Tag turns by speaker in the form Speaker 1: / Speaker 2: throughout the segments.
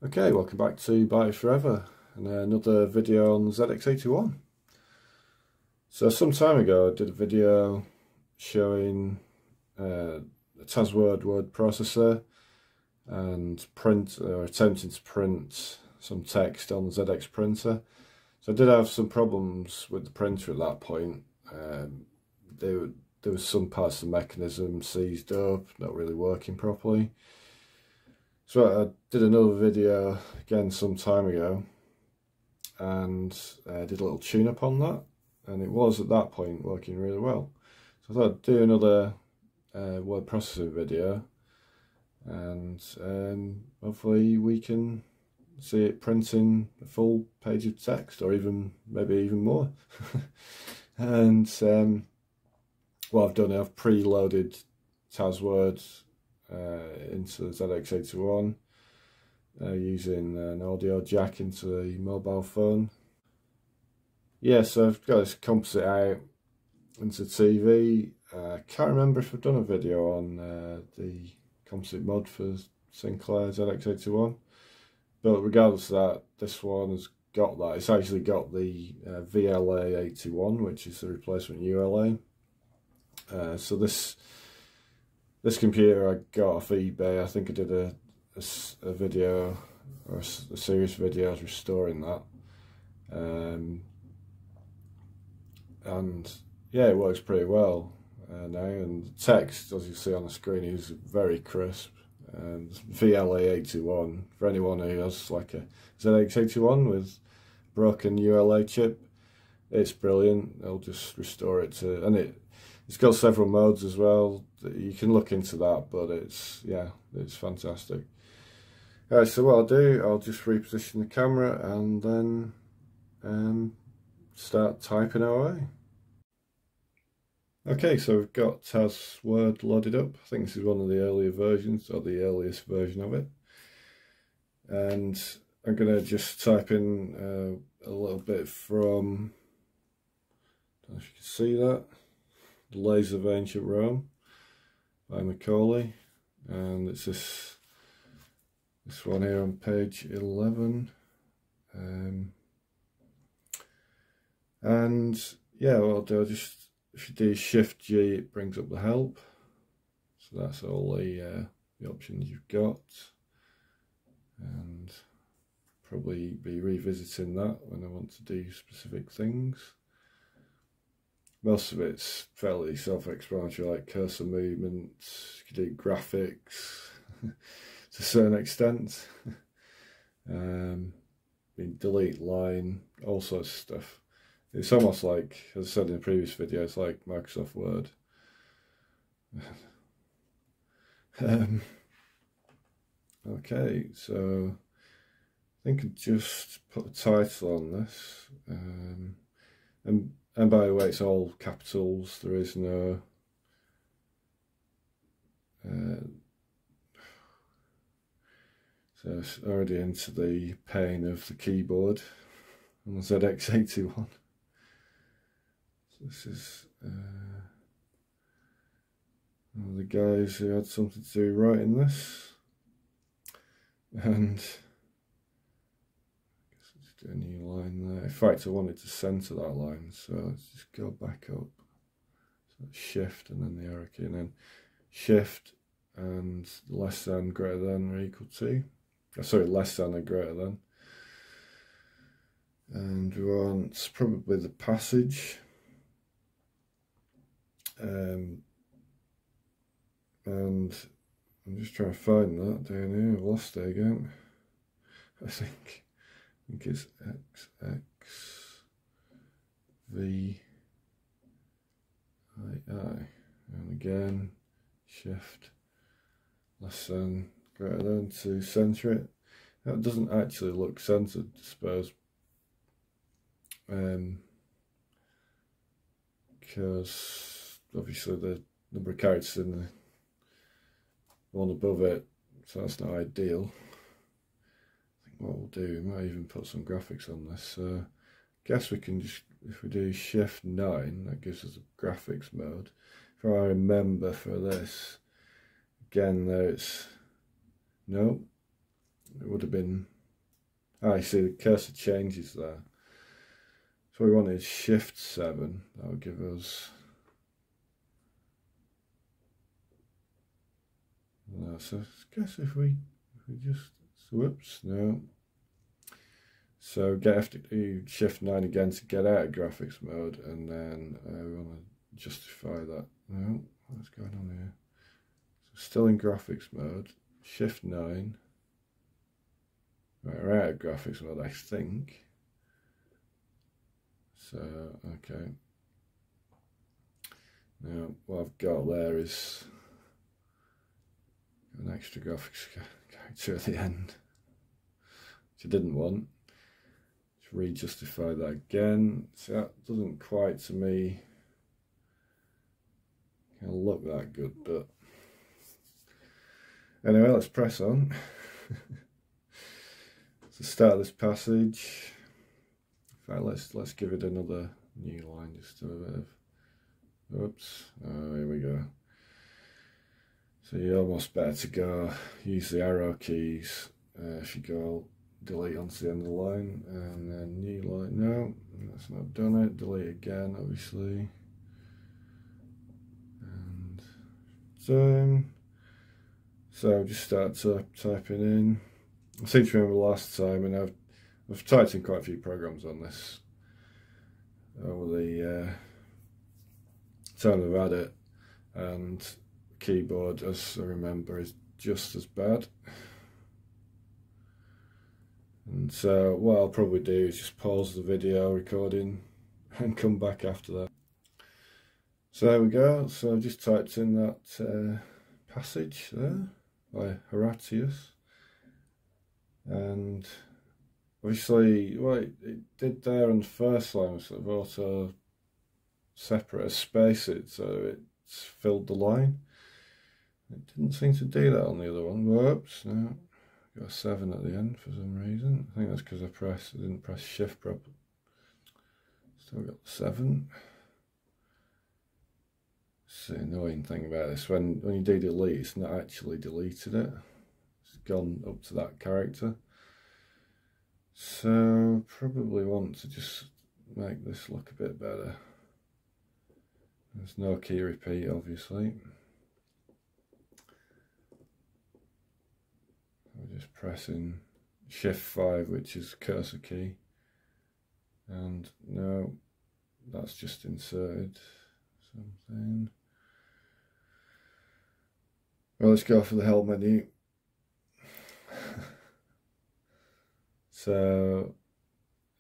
Speaker 1: Okay, welcome back to Buy It Forever and another video on ZX81. So some time ago I did a video showing a TASWord word processor and attempting to print some text on the ZX printer. So I did have some problems with the printer at that point. There was some parts of the mechanism seized up, not really working properly. So I did another video again some time ago and did a little tune-up on that, and it was at that point working really well. So I thought I'd do another word processing video, and hopefully we can see it printing a full page of text, or maybe even more. And what I've done, I've preloaded TASWord into the ZX81 using an audio jack into the mobile phone. Yeah, so I've got this composite out into TV. Can't remember if I've done a video on the composite mod for Sinclair ZX81, but regardless of that, this one has got that. It's actually got the VLA81, which is the replacement ULA. So this computer I got off eBay. I think I did a video, or a series of videos restoring that, and yeah, it works pretty well now, and the text, as you see on the screen, is very crisp. VLA81, for anyone who has like a ZX81 with broken ULA chip, it's brilliant. I'll just restore it to, and it's got several modes as well. You can look into that, but it's fantastic. Alright, so what I'll do, I'll just reposition the camera and then start typing away. Okay, so we've got TASWord loaded up. I think this is one of the earlier versions, or the earliest version of it. And I'm going to just type in a little bit from, I don't know if you can see that, The Lays of Ancient Rome by Macaulay, and it's this one here on page 11. And yeah, what I'll do, if you do Shift G, it brings up the help. So that's all the options you've got, and probably be revisiting that when I want to do specific things. Most of it's fairly self-explanatory, like cursor movements. You can do graphics to a certain extent. Delete line, all sorts of stuff. It's almost like, as I said in the previous video, it's like Microsoft Word. Okay, so I think I just put a title on this, and by the way, it's all capitals. There is no so it's already into the pain of the keyboard on the ZX81. So this is one of the guys who had something to do writing this, and let's do a new line there. In fact, I wanted to centre that line, so let's just go back up. So Shift and then the arrow key, and then Shift and less than, greater than, or equal to. Sorry, less than or greater than. And we want probably the passage. And I'm just trying to find that down here. I've lost it again. I think it's XX V I, and again Shift less than, greater than, to centre it. That doesn't actually look centred, I suppose, because obviously the number of characters in the one above it, so that's not ideal. I think what we'll do, we might even put some graphics on this. So I guess we can just, if we do Shift 9, that gives us a graphics mode. If I remember for this, again there it's, no, it would have been Ah, you see the cursor changes there. So we wanted Shift 7. That would give us. No, so I guess if we just whoops, no. So have to do Shift 9 again to get out of graphics mode, and then we want to justify that. No, what's going on here? So still in graphics mode. Shift 9. Right, we're out of graphics mode, I think. So okay. Now what I've got there is an extra graphics character at the end, which I didn't want. Just re-justify that again. So that doesn't quite, to me, kind of look that good, but anyway, let's press on. To start this passage, in fact, let's give it another new line, just a bit of, oops, oh, here we go. So you're almost better to go use the arrow keys if you go delete onto the end of the line, and then new line. No, that's not done it. Delete again, obviously, and done. So just start typing in. I seem to remember last time, and I've typed in quite a few programs on this over the time I've had it, and keyboard, as I remember, is just as bad. And so what I'll probably do is just pause the video recording and come back after that. So there we go. So I've just typed in that passage there by Horatius, and obviously what it did there on the first line was sort of auto separate, space it, so it's filled the line. It didn't seem to do that on the other one. Whoops, no, got a 7 at the end for some reason. I think that's because I didn't press shift properly. Still got the 7. It's the annoying thing about this, when you do delete, it's not actually deleted it. It's gone up to that character. So probably want to just make this look a bit better. There's no key repeat, obviously. I'm just pressing Shift 5, which is cursor key, and no, that's just inserted something. Well, let's go for the help menu. So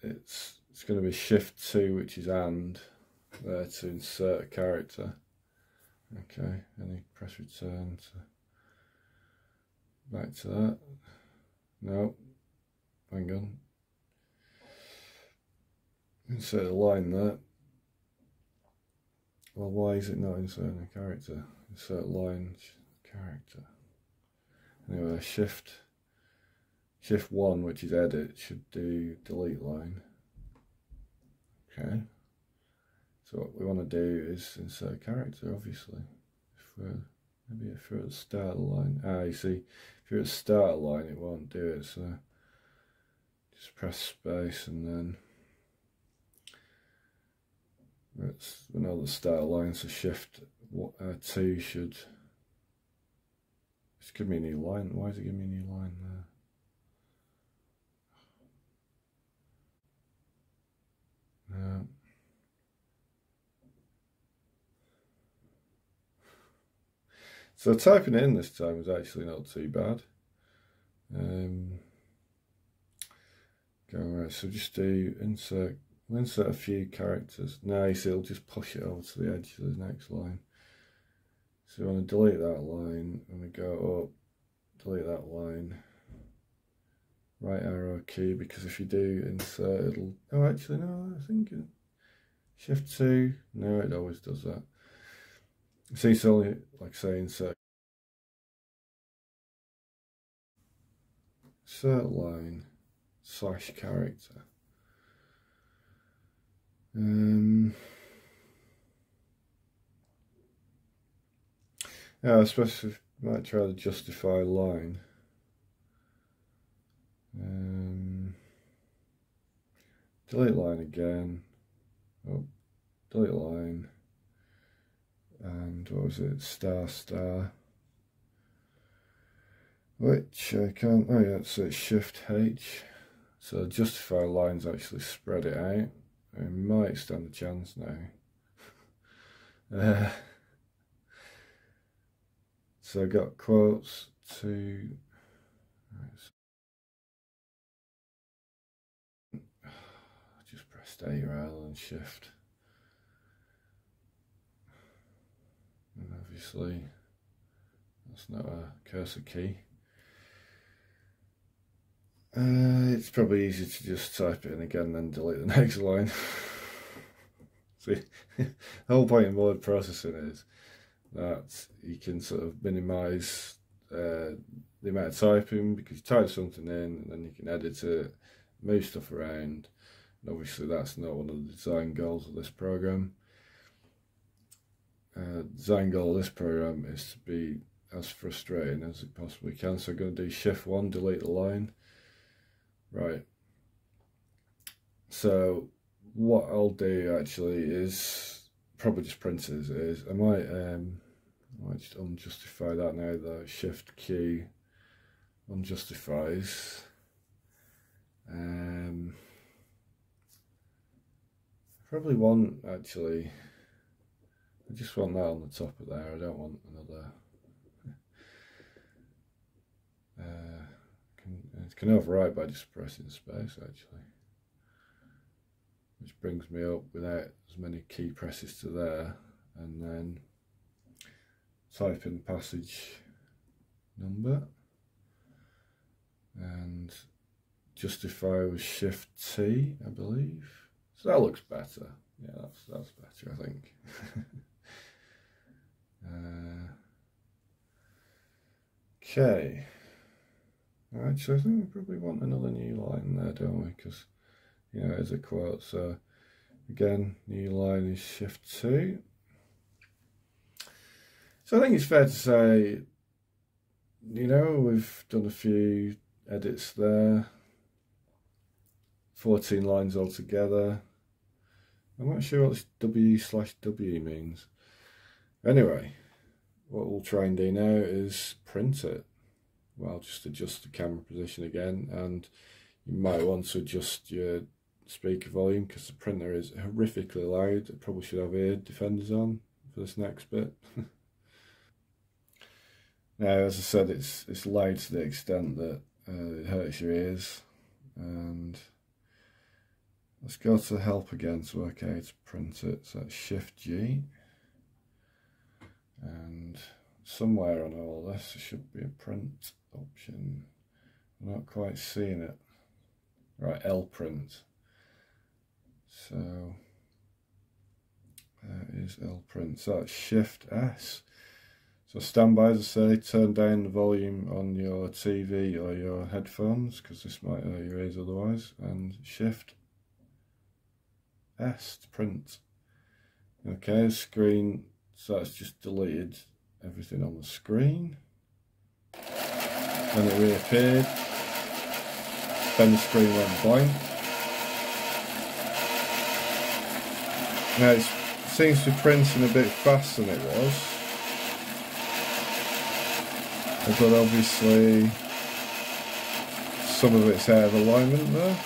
Speaker 1: it's going to be Shift 2, which is and, there to insert a character. Okay, and you press return back to that. No, hang on. Insert a line there. Well, why is it not inserting a character? Insert line, character. Anyway, Shift 1, which is edit, should do delete line. Okay. So what we want to do is insert a character, obviously. Maybe if you're at the start of the line. Ah, you see, if you're at the start of the line, it won't do it. So just press space, and then we're not at the start of the line. So Shift 2 should just give me a new line. Why is it giving me a new line there? No. So typing in this time was actually not too bad. Go right, so just do insert a few characters. Now you see it'll just push it over to the edge of the next line. So we want to delete that line, and we go up, delete that line, right arrow key, because if you do insert, it'll, oh actually no, I think Shift 2, no, it always does that. See, it's only, like say, insert line / character. Yeah, I suppose we might try to justify line. delete line again, oh, delete line, and what was it, star star, which I can't, oh yeah, so it's Shift H, so justify lines actually spread it out. I might stand a chance now. So I got quotes to, just pressed A rather than Shift, and obviously that's not a cursor key. It's probably easier to just type it in again and then delete the next line. See, the whole point in word processing is that you can sort of minimise the amount of typing, because you type something in and then you can edit it, move stuff around, and obviously that's not one of the design goals of this program. Design goal of this program is to be as frustrating as it possibly can, so I'm going to do Shift 1, delete the line. Right, so what I'll do actually is probably just print it as it is. I might just unjustify that now, the Shift Q unjustifies. Probably want, actually, I just want that on the top of there. I don't want another. It can overwrite by just pressing space actually, which brings me up without as many key presses to there, and then type in passage number and justify with Shift T, I believe. So that looks better. Yeah, that's better, I think. Okay. Actually, I think we probably want another new line there, don't we? Because, you know, it's a quote. So again, new line is Shift 2. So I think it's fair to say, you know, we've done a few edits there. 14 lines altogether. I'm not sure what this W/W means. Anyway, what we'll try and do now is print it. Well, just adjust the camera position again, and you might want to adjust your speaker volume because the printer is horrifically loud. It probably should have ear defenders on for this next bit. Now, as I said, it's loud to the extent that it hurts your ears. And let's go to help again to work out how to print it. So that's Shift G, and somewhere on all this there should be a print option. I'm not quite seeing it. Right, L print. So there is L print. So that's Shift S. So stand by, as I say, turn down the volume on your TV or your headphones because this might hurt your ears otherwise, and Shift S to print. Okay, screen, so that's just deleted everything on the screen. Then it reappeared, then the screen went blank. Now it seems to be printing a bit faster than it was, but obviously some of it's out of alignment there.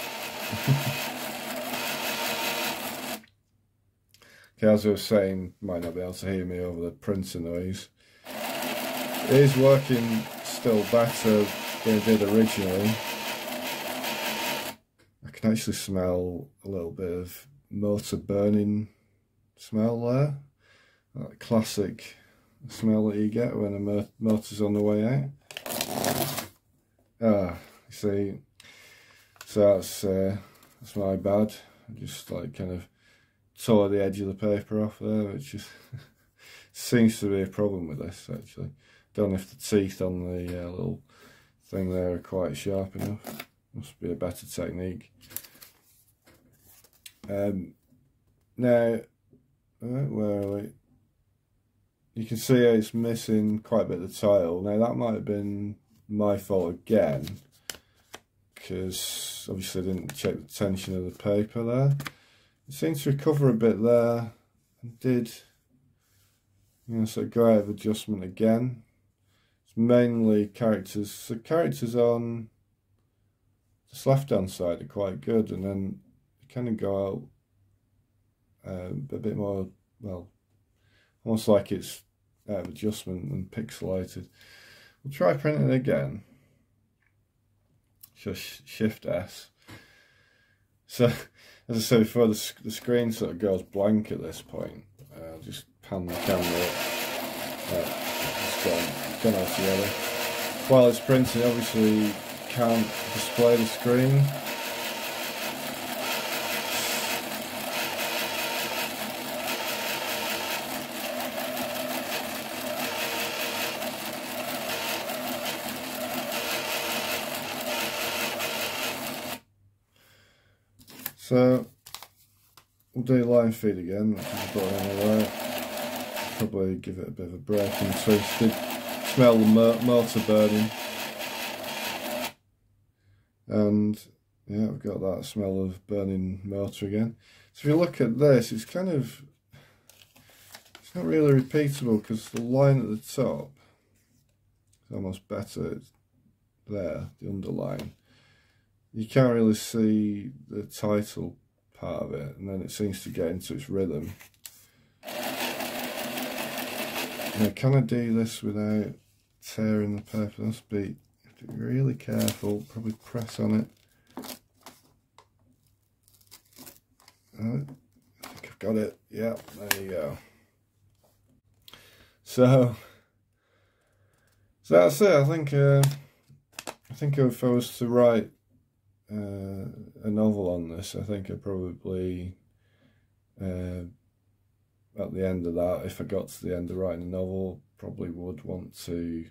Speaker 1: Okay, as I was saying, might not be able to hear me over the printer noise. It is working still better than it did originally. I can actually smell a little bit of motor burning smell there. That classic smell that you get when a motor's on the way out. Ah, you see, so that's my bad. I just like kind of tore the edge of the paper off there, which is seems to be a problem with this actually. Don't know if the teeth on the little thing there are quite sharp enough. Must be a better technique. Now, where are we? You can see it's missing quite a bit of the title. Now that might have been my fault again, because obviously I didn't check the tension of the paper there. It seems to recover a bit there, and did, you know, sort of go out of adjustment again. It's mainly characters. So characters on this left hand side are quite good, and then they kind of go out a bit more, well, almost like it's out of adjustment and pixelated. We'll try printing it again. Just Shift S. So, as I said before, the screen sort of goes blank at this point. I'll just pan the camera up. It's gone altogether. While it's printing, obviously can't display the screen. So we'll do line feed again, which is a bit on the right. Probably give it a bit of a break and twist. Did smell the motor burning, and yeah, we've got that smell of burning motor again. So if you look at this, it's kind of, it's not really repeatable because the line at the top is almost better. It's there, the underline. You can't really see the title part of it, and then it seems to get into its rhythm. Now, can I do this without tearing the paper? Must be, you have to be really careful. Probably press on it. I think I've got it. Yeah, there you go. So that's it. I think if I was to write a novel on this, I think I'd probably at the end of that, if I got to the end of writing a novel, probably would want to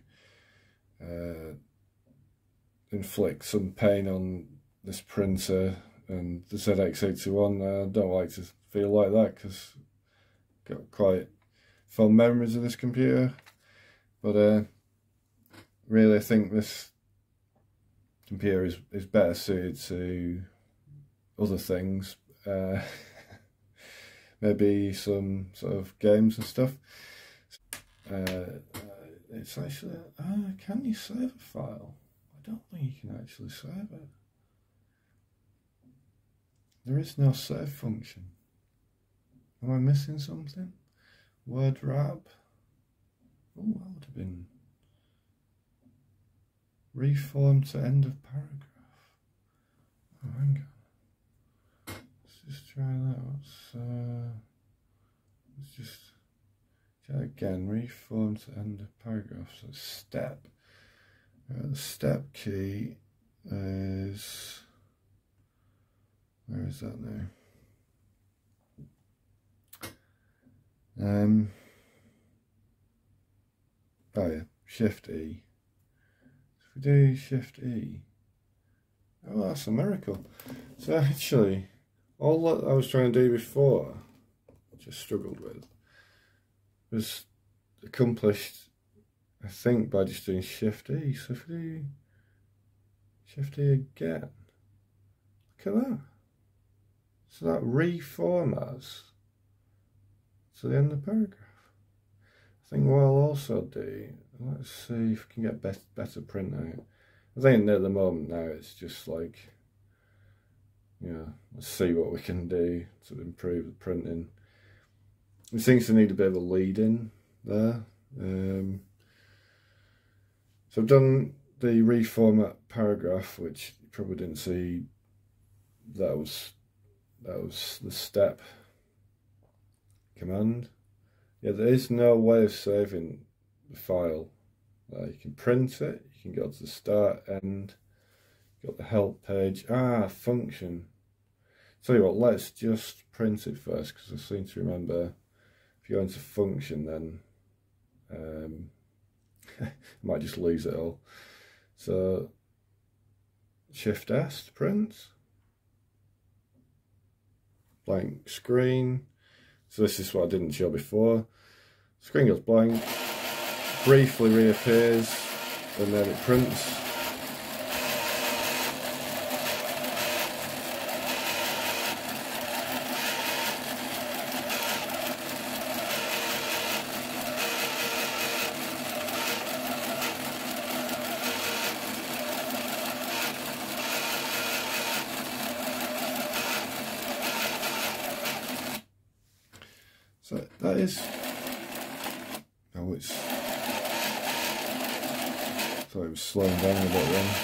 Speaker 1: inflict some pain on this printer and the ZX81. I don't like to feel like that because I've got quite fond memories of this computer, but really I think this computer is better suited to other things, maybe some sort of games and stuff. It's actually, can you save a file? I don't think you can actually save it. There is no save function. Am I missing something? Word wrap? Oh, that would have been reform to end of paragraph. Oh, hang on. Let's just try that. Let's just try again. Reform to end of paragraph. So step. The step key is, where is that now? Oh yeah, Shift E. If we do Shift E, oh, that's a miracle. So actually, all that I was trying to do before, I just struggled with, was accomplished, I think, by just doing Shift E. So if we do Shift E again, look at that. So that reformats to the end of the paragraph. I think what I'll also do, let's see if we can get better print out. I think at the moment now it's just like, you know, let's see what we can do to improve the printing. It seems to need a bit of a lead in there. So I've done the reformat paragraph, which you probably didn't see. That was the step command. Yeah, there is no way of saving the file. You can print it, you can go to the start, end, got the help page, function. Tell you what, let's just print it first, because I seem to remember if you go into function, then I might just lose it all. So Shift S to print, blank screen. So this is what I didn't show before. Screen goes blank, briefly reappears, and then it prints. that is... Oh, it's... Thought it was slowing down a bit then.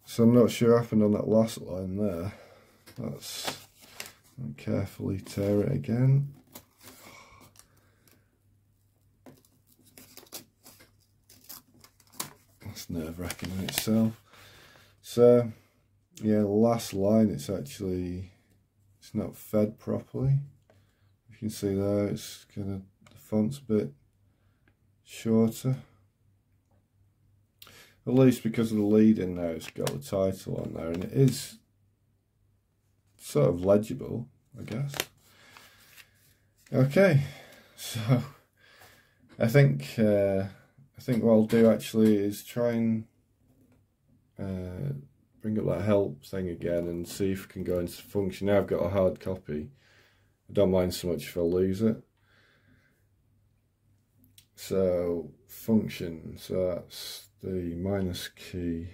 Speaker 1: So I'm not sure what happened on that last line there. Let's carefully tear it again. That's nerve-wracking in itself. So yeah, the last line, it's not fed properly. You can see there, it's kind of, the font's a bit shorter. At least because of the lead in there, it's got the title on there, and it is sort of legible, I guess. Okay, so I think what I'll do actually is try and bring up that help thing again and see if I can go into function. Now I've got a hard copy. I don't mind so much if I lose it. So function, so that's the minus key.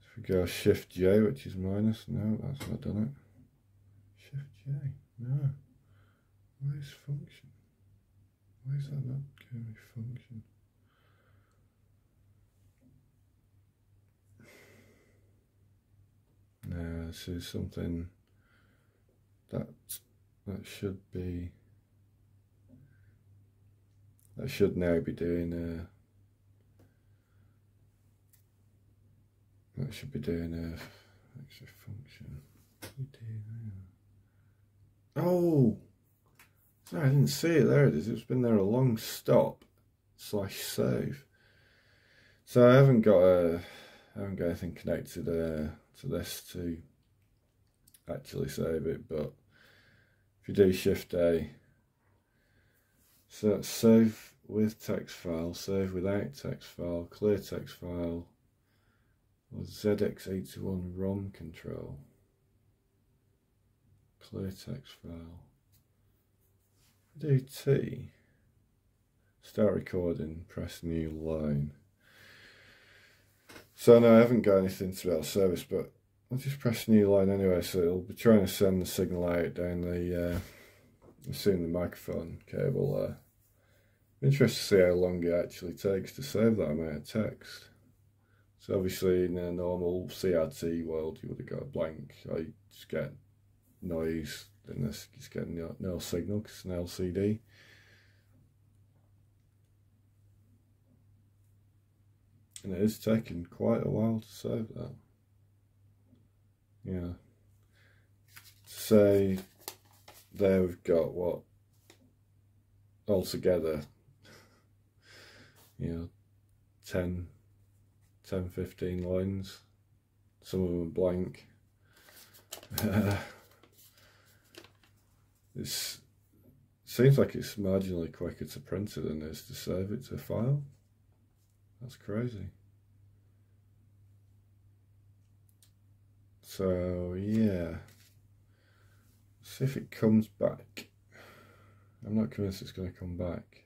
Speaker 1: If we go Shift J, which is minus, no, that's not done it. Shift J, no. Where's function? Why is that not giving me function? No, this is something that should be. That should now be doing that should be doing a extra function. Oh, sorry, I didn't see it. There it is. It's been there a long stop / save. So I haven't got anything connected to this to actually save it. But if you do Shift A, so that's save with text file, save without text file, clear text file, or ZX81 ROM control, clear text file. Do T, start recording, press new line. So no, I haven't got anything to that service, but I'll just press new line anyway, so it'll be trying to send the signal out down the assume the microphone cable there. I'm interested to see how long it actually takes to save that amount of text. So obviously in a normal CRT world you would have got a blank, I just get noise, in this just get no signal because it's an LCD. And it is taking quite a while to save that. Yeah. Say there we've got what altogether, you know, 10, 15 lines. Some of them are blank. It seems like it's marginally quicker to print it than it is to save it to a file. That's crazy. So yeah, see if it comes back. I'm not convinced it's going to come back.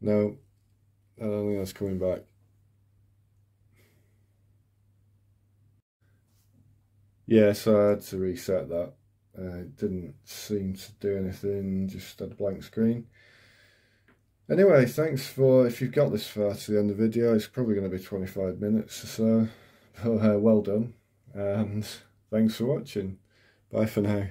Speaker 1: No, I don't think that's coming back. Yeah, so I had to reset that. It didn't seem to do anything, just had a blank screen. Anyway, thanks for, if you've got this far to the end of the video, it's probably going to be 25 minutes or so. But, well done, and thanks for watching. Bye for now.